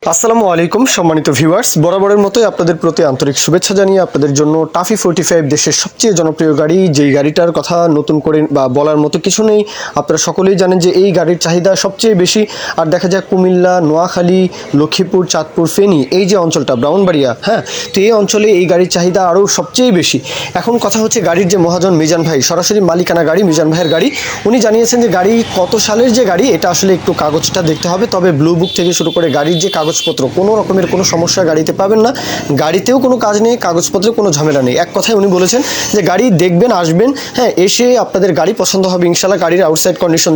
আসসালামু আলাইকুম সম্মানিত ভিউয়ার্স, বরাবরের মতোই আপনাদের প্রতি আন্তরিক শুভেচ্ছা জানিয়ে আপনাদের জন্য টাফি 45 দেশের সবচেয়ে জনপ্রিয় গাড়ি, যেই গাড়িটার কথা নতুন করে বা বলার মতো কিছু নেই। আপনারা সকলেই জানেন যে এই গাড়ির চাহিদা সবচেয়ে বেশি। আর দেখা যায় কুমিল্লা, নোয়াখালী, লক্ষ্মীপুর, চাঁদপুর, ফেনী এই যে অঞ্চলটা ব্রাউনবাড়িয়া, তো এই অঞ্চলে এই গাড়ির চাহিদা আরও সবচেয়ে বেশি। এখন কথা হচ্ছে গাড়ির যে মহাজন মিজান ভাই, সরাসরি মালিকানা গাড়ি মিজান ভাইয়ের গাড়ি, উনি জানিয়েছেন যে গাড়ি কত সালের যে গাড়ি এটা আসলে একটু কাগজটা দেখতে হবে। তবে ব্লু বুক থেকে শুরু করে গাড়ির যে কাগজপত্র, কোনো রকমের কোনো সমস্যা গাড়িতে পাবেন না। গাড়িতেও কোনো কাজ নেই, কাগজপত্রে কোনো ঝামেলা নেই। এক কথায় উনি বলেছেন যে গাড়ি দেখবেন, আসবেন, এসে আপনাদের গাড়ি পছন্দ হবে ইনশাল্লাহ। গাড়ির আউটসাইড কন্ডিশন,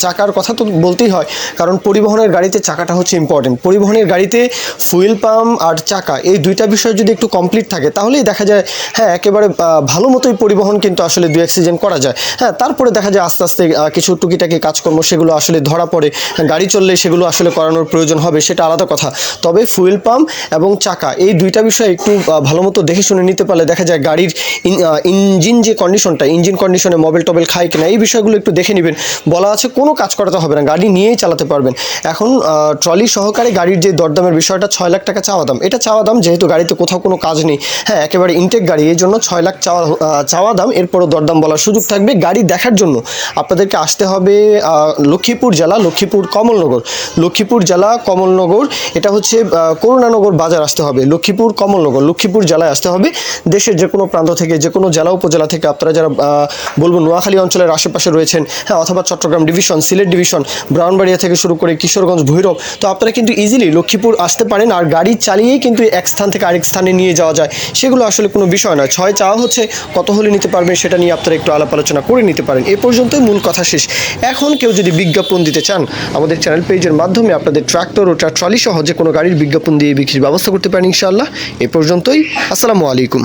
চাকার কথা তো বলতেই হয়, কারণ পরিবহনের গাড়িতে চাকাটা হচ্ছে ইম্পর্টেন্ট। পরিবহনের গাড়িতে ফুয়েল পাম্প আর চাকা এই দুইটা বিষয় যদি একটু কমপ্লিট থাকে তাহলেই দেখা যায় একেবারে ভালো মতোই পরিবহন কিন্তু আসলে 2 অ্যাক্সিডেন্ট করা যায়। তারপরে দেখা যায় আস্তে আস্তে কিছু টুকিটাকি কাজকর্ম সেগুলো আসলে ধরা পড়ে, গাড়ি চললে সেগুলো আসলে করানোর প্রয়োজন হবে, সেটা আলাদা কথা। তবে ফুয়েল পাম্প এবং চাকা এই দুইটা বিষয় একটু ভালো মতো দেখে শুনে নিতে পারলে দেখা যায় গাড়ির ইঞ্জিন যে কন্ডিশনটা, ইঞ্জিন কন্ডিশনে মোবিল টোবেল খায় কিনা এই বিষয়গুলো একটু দেখে নেবেন। বলা আছে কোনো কাজ করাতে হবে না, গাড়ি নিয়েই চালাতে পারবেন। এখন ট্রলি সহকারে গাড়ির যে দরদামের বিষয়টা, 6 লাখ টাকা চাওয়া দাম। এটা চাওয়া দাম, যেহেতু গাড়িতে কোথাও কোনো কাজ নেই, একেবারে ইনটেক গাড়ি, এই জন্য 6 লাখ চাওয়া দাম। এরপরও দরদাম বলার সুযোগ থাকবে। গাড়ি দেখার জন্য আপনাদেরকে আসতে হবে লক্ষ্মীপুর জেলা, লক্ষ্মীপুর জেলা কমলনগর, এটা হচ্ছে করুণানগর বাজার আসতে হবে। লক্ষ্মীপুর কমলনগর, লক্ষ্মীপুর জেলায় আসতে হবে। দেশের যে কোনো প্রান্ত থেকে, যে কোনো জেলা উপজেলা থেকে আপনারা যারা বলবো নোয়াখালী অঞ্চলের আশেপাশে রয়েছেন, অথবা চট্টগ্রাম ডিভিশন, সিলেট ডিভিশন, ব্রাউনবাড়িয়া থেকে শুরু করে কিশোরগঞ্জ, ভৈরব, তো আপনারা কিন্তু ইজিলি লক্ষ্মীপুর আসতে পারেন। আর গাড়ি চালিয়েই কিন্তু এক স্থান থেকে আরেক স্থানে নিয়ে যাওয়া যায়, সেগুলো আসলে কোনো বিষয় নয়। 6 চাওয়া হচ্ছে, কত হলে নিতে পারবেন সেটা নিয়ে আপনারা একটু আলাপ আলোচনা করে নিতে পারেন। এ পর্যন্তই মূল কথা শেষ। এখন কেউ যদি বিজ্ঞাপন দিতে চান, আমাদের চ্যানেল পেজের মাধ্যমে আপনাদের ট্রাক্টর ও ট্রলি সহ যে কোনো গাড়ির বিজ্ঞাপন দিয়ে বিক্রির ব্যবস্থা করতে পারেন ইনশাআল্লাহ। এ পর্যন্তই, আসসালামু আলাইকুম।